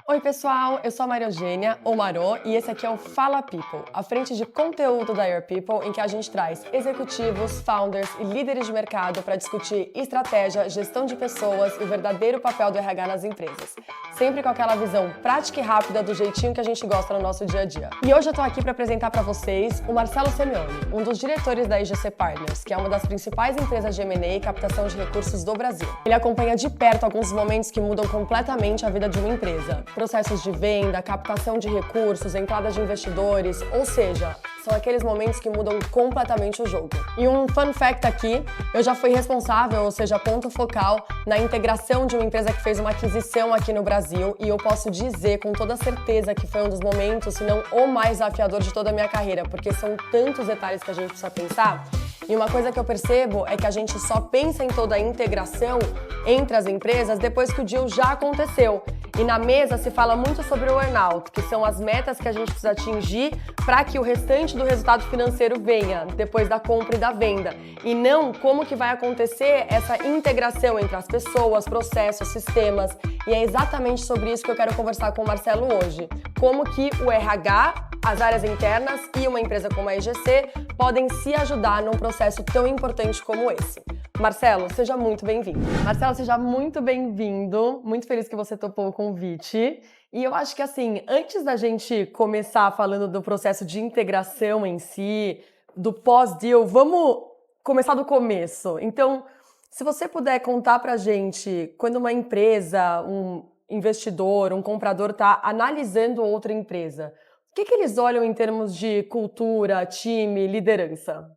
Oi, pessoal, eu sou a Maria Eugênia, ou Marô, e esse aqui é o Fala People, a frente de conteúdo da Your People, em que a gente traz executivos, founders e líderes de mercado para discutir estratégia, gestão de pessoas e o verdadeiro papel do RH nas empresas. Sempre com aquela visão prática e rápida do jeitinho que a gente gosta no nosso dia a dia. E hoje eu tô aqui para apresentar para vocês o Marcelo Semioni, um dos diretores da IGC Partners, que é uma das principais empresas de M&A e captação de recursos do Brasil. Ele acompanha de perto alguns momentos que mudam completamente a vida de uma empresa. Processos de venda, captação de recursos, entrada de investidores, ou seja, são aqueles momentos que mudam completamente o jogo. E um fun fact aqui, eu já fui responsável, ou seja, ponto focal, na integração de uma empresa que fez uma aquisição aqui no Brasil, e eu posso dizer com toda certeza que foi um dos momentos, se não o mais desafiador de toda a minha carreira, porque são tantos detalhes que a gente precisa pensar. E uma coisa que eu percebo é que a gente só pensa em toda a integração entre as empresas depois que o deal já aconteceu. E na mesa se fala muito sobre o earn-out, que são as metas que a gente precisa atingir para que o restante do resultado financeiro venha depois da compra e da venda. E não como que vai acontecer essa integração entre as pessoas, processos, sistemas. E é exatamente sobre isso que eu quero conversar com o Marcelo hoje. Como que o RH, as áreas internas e uma empresa como a IGC podem se ajudar num processo tão importante como esse. Marcelo, seja muito bem-vindo. Marcelo, seja muito bem-vindo. Muito feliz que você topou o convite. E eu acho que, assim, antes da gente começar falando do processo de integração em si, do pós-deal, vamos começar do começo. Então, se você puder contar pra gente, quando uma empresa, um investidor, um comprador está analisando outra empresa, o que eles olham em termos de cultura, time, liderança?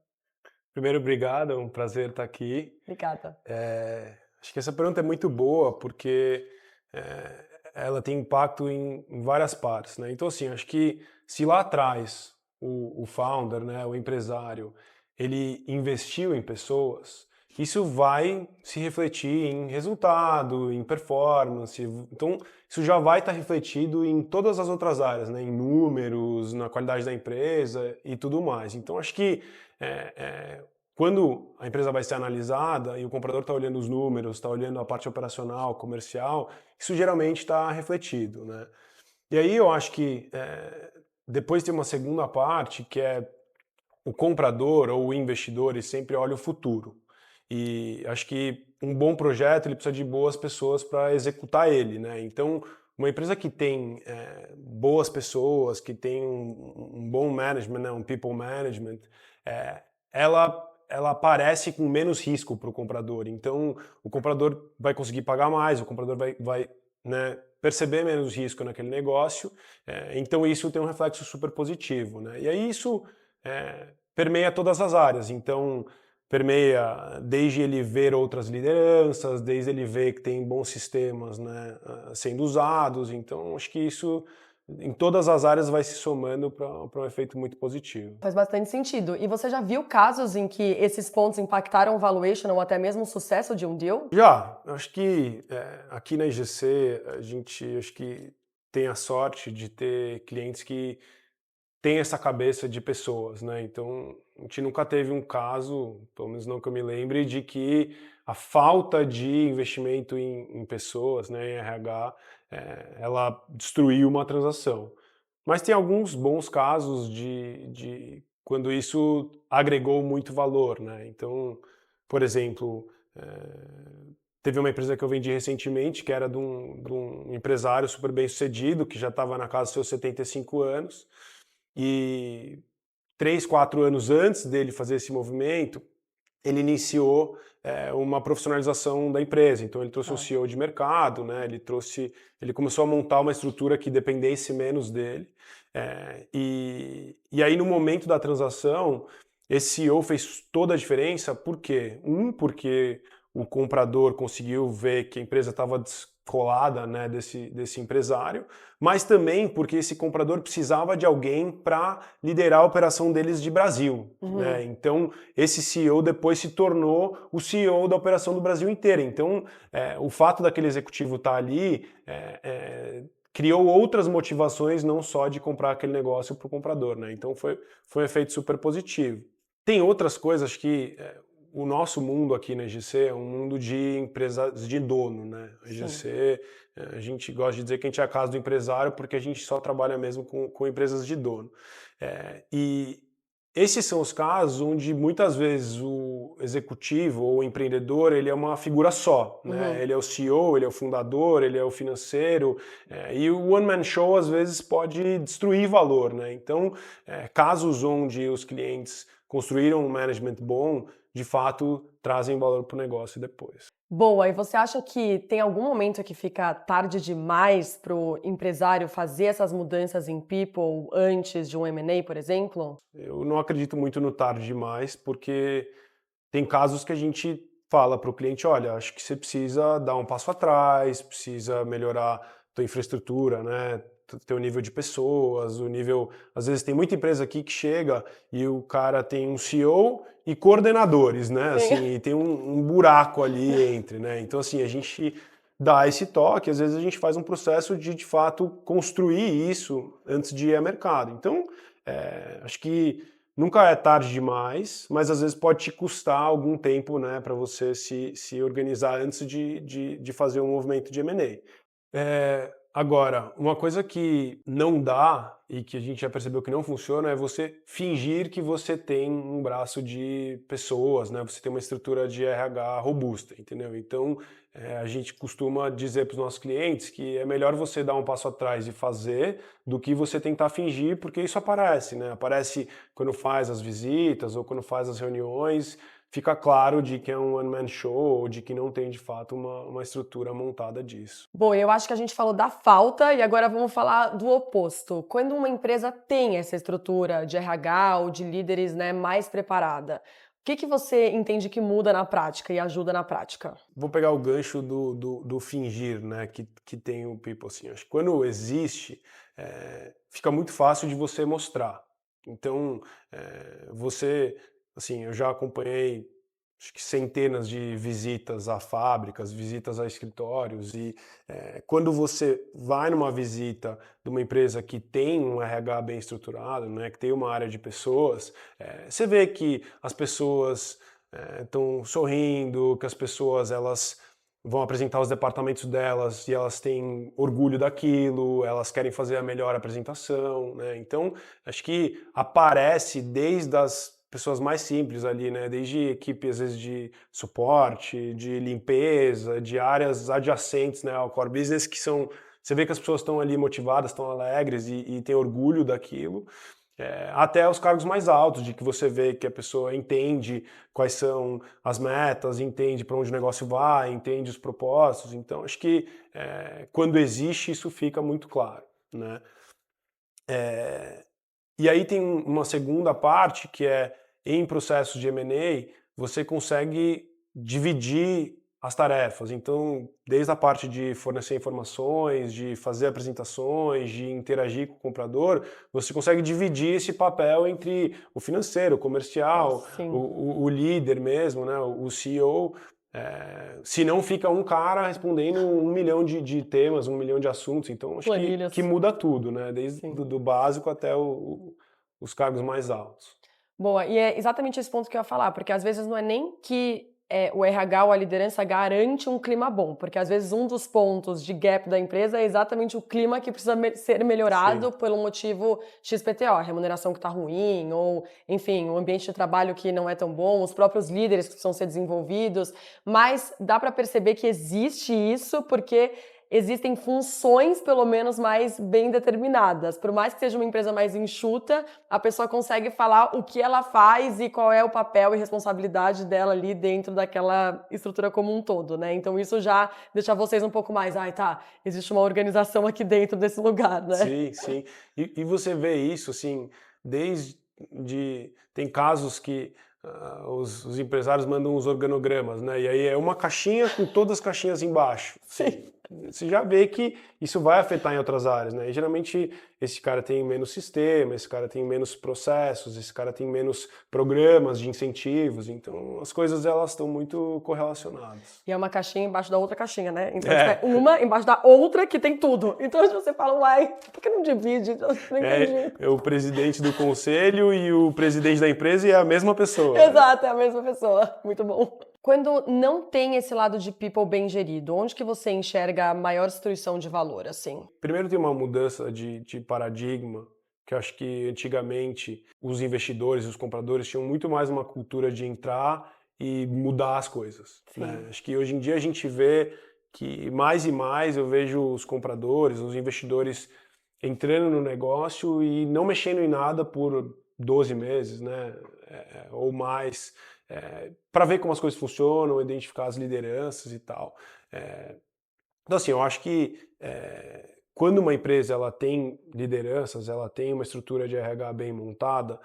Primeiro, obrigado, é um prazer estar aqui. Obrigada. Acho que essa pergunta é muito boa porque ela tem impacto em várias partes, né? Então, assim, acho que se lá atrás o founder, né, o empresário, ele investiu em pessoas, isso vai se refletir em resultado, em performance. Então, isso já vai estar refletido em todas as outras áreas, né? Em números, na qualidade da empresa e tudo mais. Então, acho que é, é, quando a empresa vai ser analisada e o comprador está olhando os números, está olhando a parte operacional, comercial, isso geralmente está refletido, né? E aí eu acho que depois tem uma segunda parte que é o comprador ou o investidor, ele sempre olha o futuro. E acho que um bom projeto ele precisa de boas pessoas para executar ele, né? Então, uma empresa que tem boas pessoas, que tem um bom management, né? Um people management, ela aparece com menos risco para o comprador. Então, o comprador vai conseguir pagar mais, o comprador vai, né, perceber menos risco naquele negócio. Então, isso tem um reflexo super positivo, né? E aí isso permeia todas as áreas. Então, permeia desde ele ver outras lideranças, desde ele ver que tem bons sistemas, né, sendo usados. Então, acho que isso em todas as áreas vai se somando para um efeito muito positivo. Faz bastante sentido. E você já viu casos em que esses pontos impactaram o valuation ou até mesmo o sucesso de um deal? Já, acho que aqui na IGC a gente acho que tem a sorte de ter clientes que têm essa cabeça de pessoas, né? Então a gente nunca teve um caso, pelo menos não que eu me lembre, de que a falta de investimento em pessoas, né, em RH, ela destruiu uma transação. Mas tem alguns bons casos de quando isso agregou muito valor, né? Então, por exemplo, teve uma empresa que eu vendi recentemente, que era de um empresário super bem sucedido, que já estava na casa dos seus 75 anos, e 3, 4 anos antes dele fazer esse movimento, ele iniciou uma profissionalização da empresa. Então ele trouxe um Tá. CEO de mercado, né? Ele começou a montar uma estrutura que dependesse menos dele. E aí no momento da transação, esse CEO fez toda a diferença. Por quê? Porque o comprador conseguiu ver que a empresa estava descolada, né, desse empresário, mas também porque esse comprador precisava de alguém para liderar a operação deles de Brasil, Uhum. né? Então esse CEO depois se tornou o CEO da operação do Brasil inteira. Então, o fato daquele executivo estar ali criou outras motivações, não só de comprar aquele negócio para o comprador, né? Então, foi um efeito super positivo. Tem outras coisas que o nosso mundo aqui na EGC é um mundo de empresas de dono, né? A EGC, a gente gosta de dizer que a gente é a casa do empresário porque a gente só trabalha mesmo com empresas de dono. E esses são os casos onde muitas vezes o executivo ou o empreendedor ele é uma figura só, né? Ele é o CEO, ele é o fundador, ele é o financeiro, e o one man show às vezes pode destruir valor, né? Então, casos onde os clientes construíram um management bom, de fato trazem valor para o negócio depois. Boa, e você acha que tem algum momento que fica tarde demais para o empresário fazer essas mudanças em people antes de um M&A, por exemplo? Eu não acredito muito no tarde demais, porque tem casos que a gente fala para o cliente, olha, acho que você precisa dar um passo atrás, precisa melhorar tua infraestrutura, né? Teu nível de pessoas, o nível... Às vezes tem muita empresa aqui que chega e o cara tem um CEO e coordenadores, né? Assim, e tem um buraco ali entre, né? Então, assim, a gente dá esse toque, às vezes a gente faz um processo de fato, construir isso antes de ir ao mercado. Então, acho que nunca é tarde demais, mas às vezes pode te custar algum tempo, né, para você se organizar antes de fazer um movimento de M&A. Agora, uma coisa que não dá e que a gente já percebeu que não funciona é você fingir que você tem um braço de pessoas, né? Você tem uma estrutura de RH robusta, entendeu? Então, a gente costuma dizer para os nossos clientes que é melhor você dar um passo atrás e fazer do que você tentar fingir, porque isso aparece, né? Aparece quando faz as visitas ou quando faz as reuniões, fica claro de que é um one-man show ou de que não tem, de fato, uma estrutura montada disso. Bom, eu acho que a gente falou da falta e agora vamos falar do oposto. Quando uma empresa tem essa estrutura de RH ou de líderes, né, mais preparada, o que você entende que muda na prática e ajuda na prática? Vou pegar o gancho do fingir, né, que tem o people, assim. Acho que quando existe, fica muito fácil de você mostrar. Então, você, assim, eu já acompanhei acho que centenas de visitas a fábricas, visitas a escritórios e quando você vai numa visita de uma empresa que tem um RH bem estruturado, né, que tem uma área de pessoas, você vê que as pessoas estão sorrindo, que as pessoas elas vão apresentar os departamentos delas e elas têm orgulho daquilo, elas querem fazer a melhor apresentação, né? Então, acho que aparece desde as pessoas mais simples ali, né? Desde equipe, às vezes, de suporte, de limpeza, de áreas adjacentes, né, ao core business, que são... Você vê que as pessoas estão ali motivadas, estão alegres e têm orgulho daquilo. Até os cargos mais altos, de que você vê que a pessoa entende quais são as metas, entende para onde o negócio vai, entende os propósitos. Então, acho que quando existe, isso fica muito claro, né? E aí tem uma segunda parte que é, em processos de M&A, você consegue dividir as tarefas. Então, desde a parte de fornecer informações, de fazer apresentações, de interagir com o comprador, você consegue dividir esse papel entre o financeiro, o comercial, o líder mesmo, né, o CEO. Se não fica um cara respondendo 1 milhão de temas, 1 milhão de assuntos. Então, acho que muda tudo, né? Desde do básico até os cargos mais altos. Boa, e é exatamente esse ponto que eu ia falar, porque às vezes não é nem que o RH ou a liderança garante um clima bom, porque às vezes um dos pontos de gap da empresa é exatamente o clima que precisa ser melhorado pelo motivo XPTO, a remuneração que está ruim, ou enfim, o ambiente de trabalho que não é tão bom, os próprios líderes que precisam ser desenvolvidos, mas dá para perceber que existe isso porque existem funções, pelo menos, mais bem determinadas. Por mais que seja uma empresa mais enxuta, a pessoa consegue falar o que ela faz e qual é o papel e responsabilidade dela ali dentro daquela estrutura como um todo, né? Então isso já deixa vocês um pouco mais, existe uma organização aqui dentro desse lugar, né? Sim, sim. E você vê isso, assim, tem casos que os empresários mandam os organogramas, né? E aí é uma caixinha com todas as caixinhas embaixo. Sim. você já vê que isso vai afetar em outras áreas, né? E geralmente esse cara tem menos sistema, esse cara tem menos processos, esse cara tem menos programas de incentivos, então as coisas elas estão muito correlacionadas. E é uma caixinha embaixo da outra caixinha, né? Então, É. tipo, é uma embaixo da outra que tem tudo. Então, se você fala, uai, por que não divide? Eu não entendi. É o presidente do conselho e o presidente da empresa e é a mesma pessoa. Exato, é a mesma pessoa. Muito bom. Quando não tem esse lado de people bem gerido, onde que você enxerga a maior destruição de valor, assim? Primeiro tem uma mudança de paradigma, que eu acho que antigamente os investidores, os compradores tinham muito mais uma cultura de entrar e mudar as coisas, né? Acho que hoje em dia a gente vê que mais e mais eu vejo os compradores, os investidores entrando no negócio e não mexendo em nada por 12 meses, né? Ou mais, para ver como as coisas funcionam, identificar as lideranças e tal. Então, assim, eu acho que quando uma empresa ela tem lideranças, ela tem uma estrutura de RH bem montada,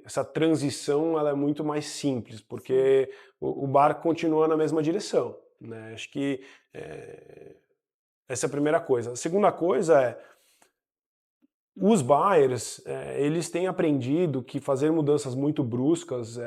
essa transição ela é muito mais simples, porque o barco continua na mesma direção, né? Acho que essa é a primeira coisa. A segunda coisa os buyers, eles têm aprendido que fazer mudanças muito bruscas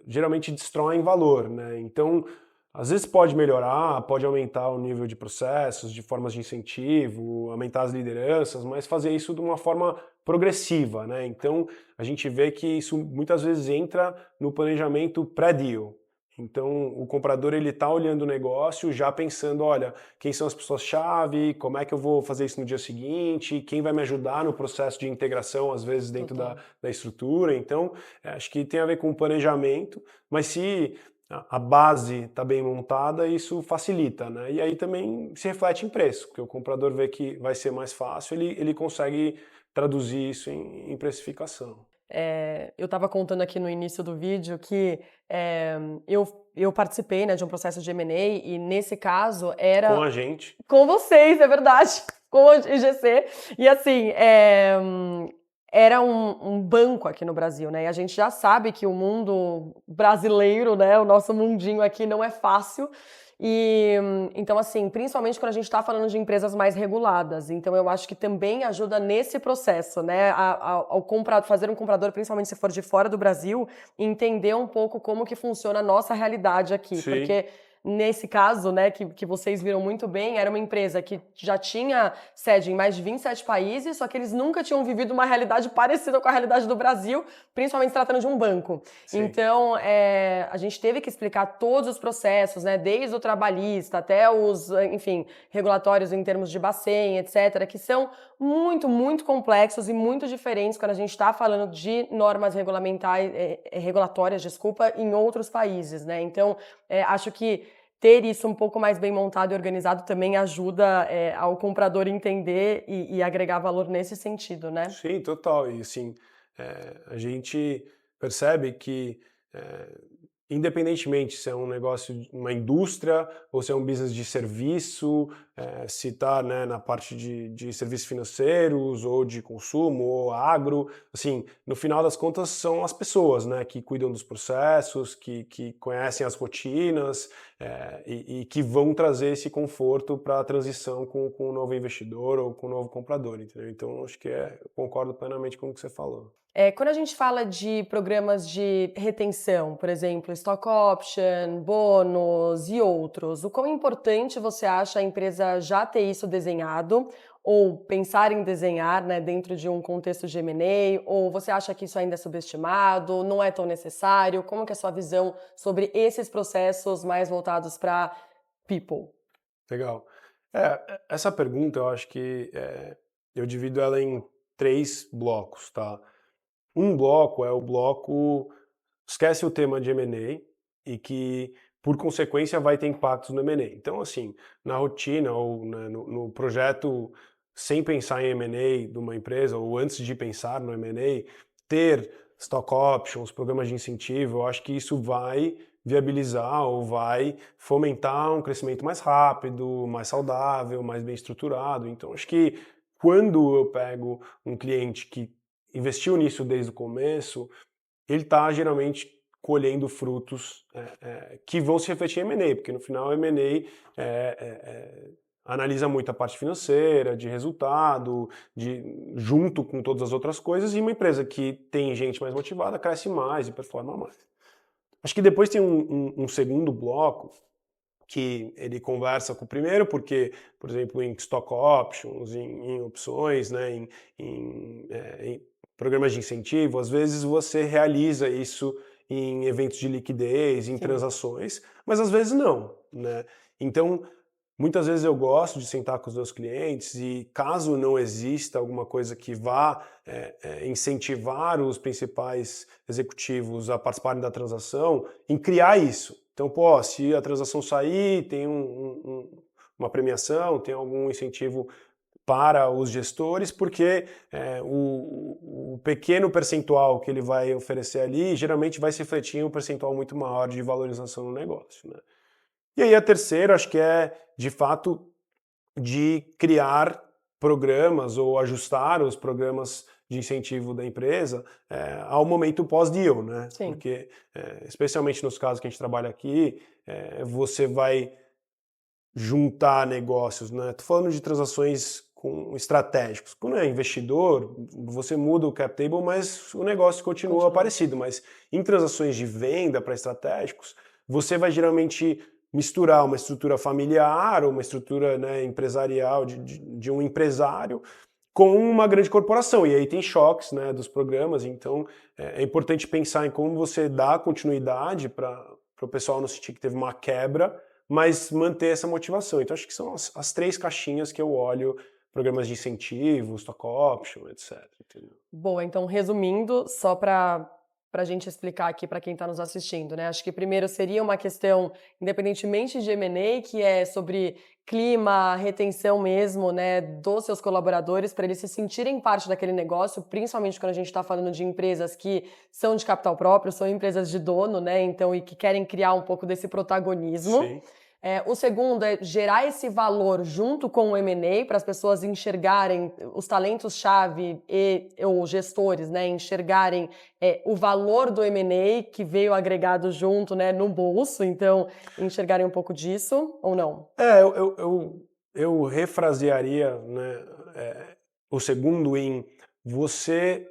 geralmente destroem valor, né? Então, às vezes pode melhorar, pode aumentar o nível de processos, de formas de incentivo, aumentar as lideranças, mas fazer isso de uma forma progressiva, né? Então, a gente vê que isso muitas vezes entra no planejamento pré-deal. Então, o comprador ele está olhando o negócio já pensando, olha, quem são as pessoas-chave, como é que eu vou fazer isso no dia seguinte, quem vai me ajudar no processo de integração, às vezes, dentro da estrutura. Então, acho que tem a ver com o planejamento, mas se a base está bem montada, isso facilita, né? E aí também se reflete em preço, porque o comprador vê que vai ser mais fácil, ele consegue traduzir isso em precificação. Eu estava contando aqui no início do vídeo que eu participei, né, de um processo de M&A e nesse caso Com era a gente. com vocês, é verdade, com a IGC. E assim, era um banco aqui no Brasil, né? E a gente já sabe que o mundo brasileiro, né, o nosso mundinho aqui não é fácil. E então, assim, principalmente quando a gente está falando de empresas mais reguladas. Então, eu acho que também ajuda nesse processo, né? Fazer um comprador, principalmente se for de fora do Brasil, entender um pouco como que funciona a nossa realidade aqui. Sim. Porque nesse caso, né, que vocês viram muito bem, era uma empresa que já tinha sede em mais de 27 países, só que eles nunca tinham vivido uma realidade parecida com a realidade do Brasil, principalmente se tratando de um banco. Sim. Então, a gente teve que explicar todos os processos, né, desde o trabalhista até os, enfim, regulatórios em termos de Bacen, etc., que são muito, muito complexos e muito diferentes quando a gente está falando de normas regulatórias, em outros países, né? Então, acho que ter isso um pouco mais bem montado e organizado também ajuda ao comprador entender e agregar valor nesse sentido, né? Sim, total. E assim, a gente percebe que, independentemente se é um negócio, uma indústria ou se é um business de serviço, se está, né, na parte de serviços financeiros ou de consumo ou agro, assim, no final das contas são as pessoas, né, que cuidam dos processos, que conhecem as rotinas e que vão trazer esse conforto para a transição com o novo investidor ou com o novo comprador, entendeu? Então, acho que eu concordo plenamente com o que você falou. Quando a gente fala de programas de retenção, por exemplo, stock option, bônus e outros, o quão importante você acha a empresa já ter isso desenhado ou pensar em desenhar, né, dentro de um contexto de M&A, ou você acha que isso ainda é subestimado, não é tão necessário? Como que é a sua visão sobre esses processos mais voltados para people? Legal. Essa pergunta eu acho que eu divido ela em 3 blocos, tá? Um bloco é o bloco esquece o tema de M&A e que, por consequência, vai ter impactos no M&A. Então, assim, na rotina ou né, no projeto, sem pensar em M&A de uma empresa ou antes de pensar no M&A, ter stock options, programas de incentivo, eu acho que isso vai viabilizar ou vai fomentar um crescimento mais rápido, mais saudável, mais bem estruturado. Então, acho que quando eu pego um cliente que investiu nisso desde o começo, ele está geralmente colhendo frutos que vão se refletir em M&A, porque no final o M&A analisa muito a parte financeira, de resultado, junto com todas as outras coisas, e uma empresa que tem gente mais motivada cresce mais e performa mais. Acho que depois tem um segundo bloco que ele conversa com o primeiro, porque, por exemplo, em stock options, em opções, né, em programas de incentivo, às vezes você realiza isso em eventos de liquidez, em transações, mas às vezes não, né? Então, muitas vezes eu gosto de sentar com os meus clientes e, caso não exista alguma coisa que vá incentivar os principais executivos a participarem da transação, em criar isso. Então, pô, se a transação sair, tem uma premiação, tem algum incentivo para os gestores, porque o pequeno percentual que ele vai oferecer ali geralmente vai se refletir em um percentual muito maior de valorização no negócio, né? E aí a terceira, acho que de fato, de criar programas ou ajustar os programas de incentivo da empresa ao momento pós-deal, né? Sim. Porque, especialmente nos casos que a gente trabalha aqui, você vai juntar negócios, né? Tô falando de transações estratégicos. Quando é investidor, você muda o cap table, mas o negócio continua parecido. Mas em transações de venda para estratégicos, você vai geralmente misturar uma estrutura familiar ou uma estrutura, né, empresarial de um empresário com uma grande corporação. E aí tem choques, né, dos programas. Então é importante pensar em como você dá continuidade para o pessoal não sentir que teve uma quebra, mas manter essa motivação. Então acho que são as três caixinhas que eu olho: programas de incentivo, stock option, etc. Entendeu? Boa, então resumindo, só para a gente explicar aqui para quem está nos assistindo, né? Acho que primeiro seria uma questão, independentemente de M&A, que é sobre clima, retenção mesmo, né, dos seus colaboradores, para eles se sentirem parte daquele negócio, principalmente quando a gente está falando de empresas que são de capital próprio, são empresas de dono, né? Então, e que querem criar um pouco desse protagonismo. Sim. O segundo é gerar esse valor junto com o M&A para as pessoas enxergarem os talentos-chave ou gestores, né, enxergarem o valor do M&A que veio agregado junto, né, no bolso, então enxergarem um pouco disso ou não? Eu refrasearia, né, o segundo em você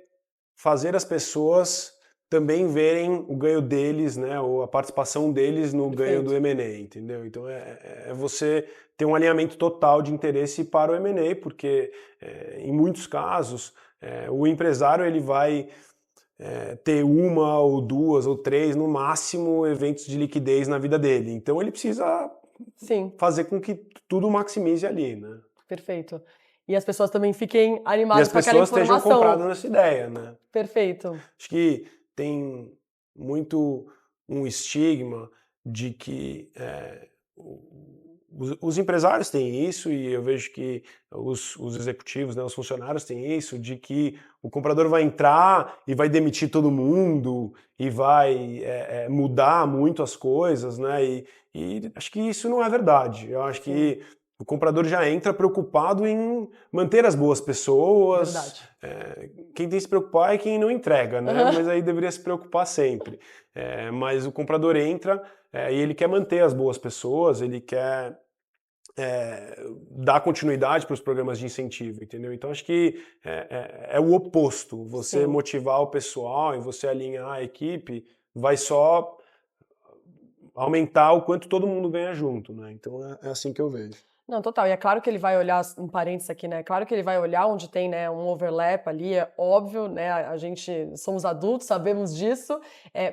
fazer as pessoas também verem o ganho deles, né, ou a participação deles no ganho do M&A, entendeu? Então é você ter um alinhamento total de interesse para o M&A, porque em muitos casos o empresário ele vai ter uma ou duas ou três, no máximo, eventos de liquidez na vida dele. Então ele precisa fazer com que tudo maximize ali, né? Perfeito. E as pessoas também fiquem E animadas as com aquela pessoas estejam informação. compradas nessa ideia, né? Perfeito. Acho que tem muito um estigma de que os empresários têm isso, e eu vejo que os executivos, né, os funcionários têm isso, de que o comprador vai entrar e vai demitir todo mundo e vai mudar muito as coisas, né? E acho que isso não é verdade. Eu acho que o comprador já entra preocupado em manter as boas pessoas. Quem tem que se preocupar é quem não entrega, né? Mas aí deveria se preocupar sempre. Mas o comprador entra e ele quer manter as boas pessoas, ele quer dar continuidade para os programas de incentivo, entendeu? Então acho que é o oposto. Você motivar o pessoal e você alinhar a equipe vai só aumentar o quanto todo mundo ganha junto, né? Então é assim que eu vejo. Não, total. E é claro que ele vai olhar, um parênteses aqui, né? É claro que ele vai olhar onde tem, né, um overlap ali, é óbvio, né? A gente somos adultos, sabemos disso,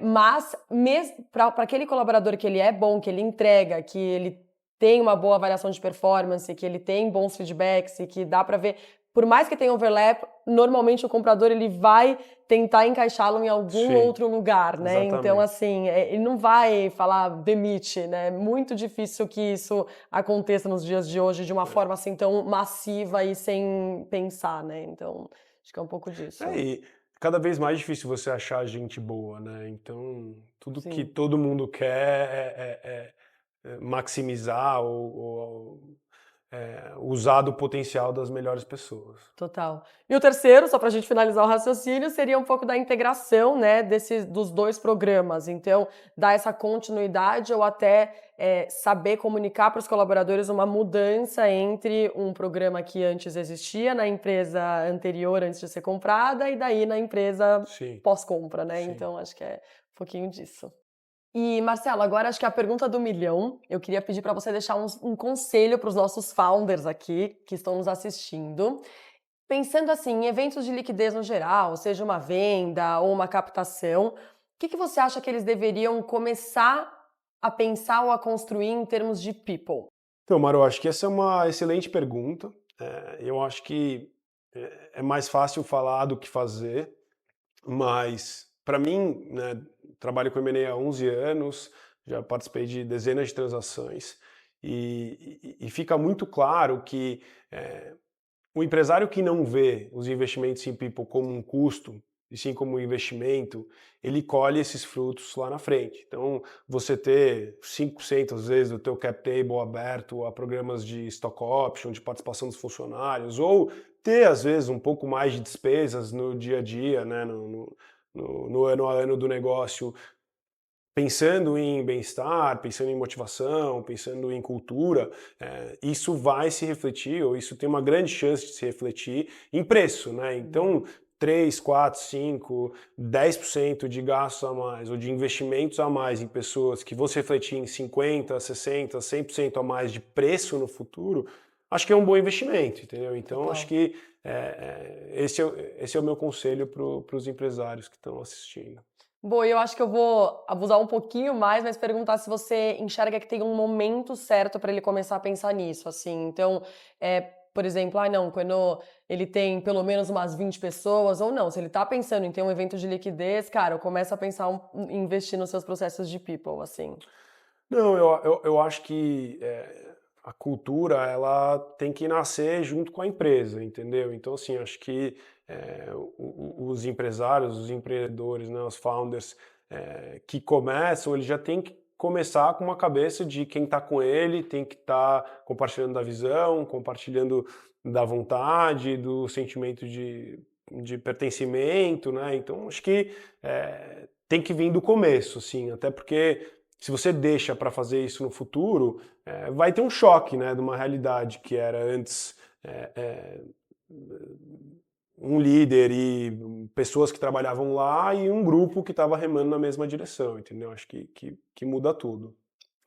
mas mesmo para aquele colaborador que ele é bom, que ele entrega, que ele tem uma boa avaliação de performance, que ele tem bons feedbacks e que dá para ver, por mais que tenha overlap, normalmente o comprador ele vai tentar encaixá-lo em algum outro lugar, né? Exatamente. Então, assim, ele não vai falar demite, né? É muito difícil que isso aconteça nos dias de hoje de uma forma assim tão massiva e sem pensar, né? Então, acho que é um pouco disso. E cada vez mais difícil você achar gente boa, né? Então, tudo que todo mundo quer maximizar ou usado o potencial das melhores pessoas. Total. E o terceiro, só para a gente finalizar o raciocínio, seria um pouco da integração, né, dos dois programas. Então, dar essa continuidade ou até saber comunicar para os colaboradores uma mudança entre um programa que antes existia na empresa anterior, antes de ser comprada, e daí na empresa pós-compra, né? Sim. Então, acho que é um pouquinho disso. E, Marcelo, agora acho que é a pergunta do milhão. Eu queria pedir para você deixar um conselho para os nossos founders aqui, que estão nos assistindo. Pensando assim, em eventos de liquidez no geral, seja uma venda ou uma captação, o que você acha que eles deveriam começar a pensar ou a construir em termos de people? Então, Maro, acho que essa é uma excelente pergunta. Eu acho que é mais fácil falar do que fazer, mas para mim, né, trabalho com M&A há 11 anos, já participei de dezenas de transações e fica muito claro que o empresário que não vê os investimentos em people como um custo, e sim como um investimento, ele colhe esses frutos lá na frente. Então, você ter 5% às vezes do teu cap table aberto a programas de stock option, de participação dos funcionários, ou ter às vezes um pouco mais de despesas no dia a dia, né, no ano a ano do negócio, pensando em bem-estar, pensando em motivação, pensando em cultura, isso vai se refletir, ou isso tem uma grande chance de se refletir em preço, né? Então, 3, 4, 5, 10% de gastos a mais, ou de investimentos a mais em pessoas que vão se refletir em 50, 60, 100% a mais de preço no futuro, acho que é um bom investimento, entendeu? Então, acho que esse é o meu conselho para os empresários que estão assistindo. Bom, eu acho que eu vou abusar um pouquinho mais, mas perguntar se você enxerga que tem um momento certo para ele começar a pensar nisso, assim. Então, por exemplo, não, quando ele tem pelo menos umas 20 pessoas, ou não, se ele está pensando em ter um evento de liquidez, cara, começa a pensar em investir nos seus processos de people, assim. Não, eu acho que a cultura, ela tem que nascer junto com a empresa, entendeu? Então, assim, acho que os empresários, os empreendedores, né, os founders que começam, eles já têm que começar com uma cabeça de quem está com ele, tem que estar compartilhando da visão, compartilhando da vontade, do sentimento de pertencimento, né? Então, acho que tem que vir do começo, assim, até porque se você deixa para fazer isso no futuro, vai ter um choque, né, de uma realidade que era antes um líder e pessoas que trabalhavam lá e um grupo que estava remando na mesma direção, entendeu? Acho que muda tudo.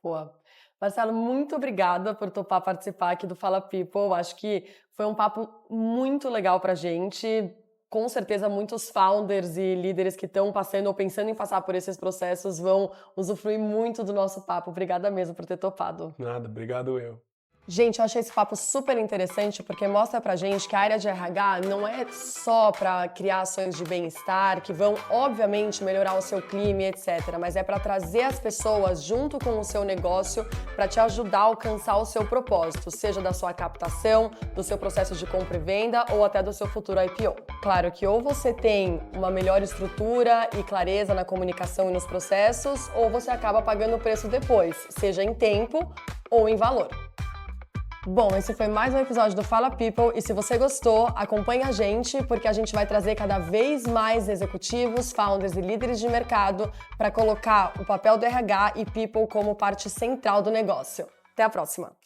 Boa. Marcelo, muito obrigada por topar participar aqui do Fala People. Acho que foi um papo muito legal pra gente. Com certeza, muitos founders e líderes que estão passando ou pensando em passar por esses processos vão usufruir muito do nosso papo. Obrigada mesmo por ter topado. Nada, obrigado eu. Gente, eu achei esse papo super interessante porque mostra pra gente que a área de RH não é só para criar ações de bem-estar que vão, obviamente, melhorar o seu clima, etc., mas é para trazer as pessoas junto com o seu negócio para te ajudar a alcançar o seu propósito, seja da sua captação, do seu processo de compra e venda ou até do seu futuro IPO. Claro que ou você tem uma melhor estrutura e clareza na comunicação e nos processos, ou você acaba pagando o preço depois, seja em tempo ou em valor. Bom, esse foi mais um episódio do Fala People e se você gostou, acompanhe a gente porque a gente vai trazer cada vez mais executivos, founders e líderes de mercado para colocar o papel do RH e People como parte central do negócio. Até a próxima!